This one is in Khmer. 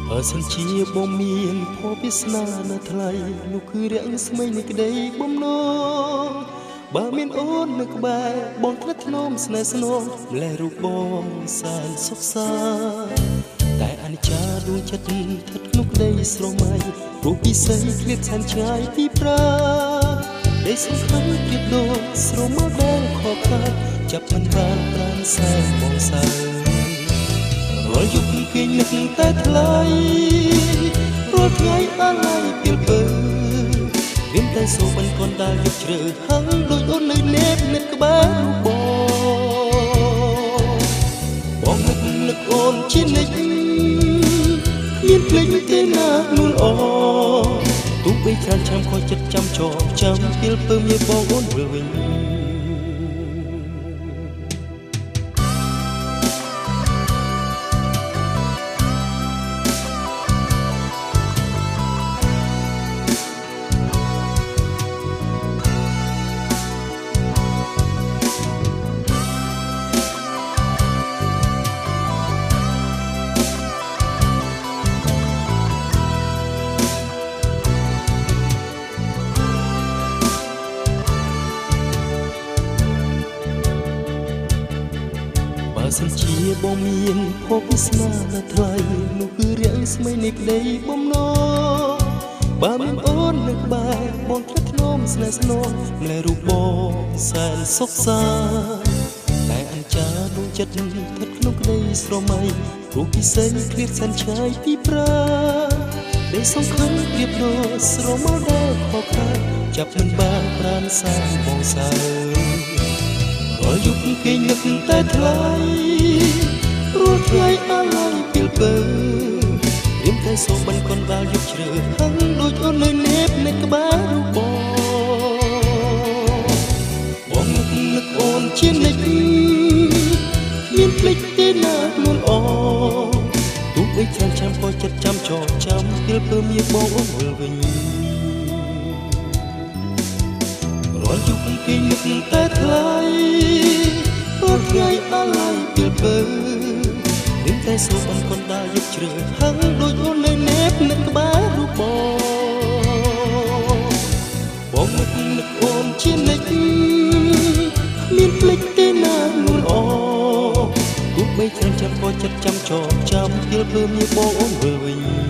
បើសិនជាបងមានភពវាសនានៅថ្លៃនោះគឺរាំងស្មីនៃក្តីបំណងបើមានអូននៅក្បែរបងថ្លៃថ្នមស្នេហ៍ស្នងម្លេះរូបបងសែនសុខសាតែអនិច្ចាដួងចិត្តស្ថិតក្នុងក្តីស្រមៃរូបពិសេសឃ្លាតសែនឆ្ងាយពីប្រាដែលសង្ឃឹមព្រៀបដូចស្រមោលដែលខកខាតចាប់មិនបានប្រានសែនបងសើរាល់យប់គេនឹកតែថ្លៃរាល់ថ្ងៃអាឡ័យពេលពើមានតែសូបិនកូនដែលយកជ្រើហឹងដូចអូននៅលេបនៅក្បែរបងនឹកអូនជានិច្ចមានភ្លេចទេណានួនអទោះបីច្រើនឆ្នាំខុសចិត្តចាំចងចាំពេលពើមានបងអូនវិលវិញបើសិនជាបងមានភពវាសនានៅថ្លៃនោះគឺរាំងស្មីនៃក្តីបំណងបើមានអូននៅក្បែរបងថ្លៃថ្នមស្នេហ៍ស្នងម្លេះរូបបងសែនសុខសាតែអញ្ចាដួងចិត្តស្ថិតក្នុងក្តីស្រមៃរូបពិសេសឃ្លាតសែនឆ្ងាយពីប្រាដែលសង្ឃឹមព្រៀបដូចស្រមោលដែលខកខាតចាប់មិនបានប្រានសែនបងសើរាល់យប់គេនឹកតែថ្លៃរាល់ថ្ងៃអាឡ័យពេលពើមានតែសូបិនកូនដែលយកជ្រើហឹងដូចអូននៅលេបនៅក្បែររូបបងនឹកអូនជានិច្ចមានភ្លេចទេណានួនអទោះបីច្រើនឆ្នាំក៏ចិត្តចាំចងចាំពេលពើមានបងអូនវិលវិញរាល់យប់គេនឹកតែថ្លៃរាល់ថ្ងៃអាឡ័យពេលពើមានតែសូបិនកូនដែលយកជ្រើហឹងដូចអូននៅលេបនៅក្បែររូបបងនឹកអូនជានិច្ចមានភ្លេចទេណានួនអទោះបីច្រើនចាំក៏ចិត្តចាំចងចាំពេលពើមានបងអូនវិលវិញ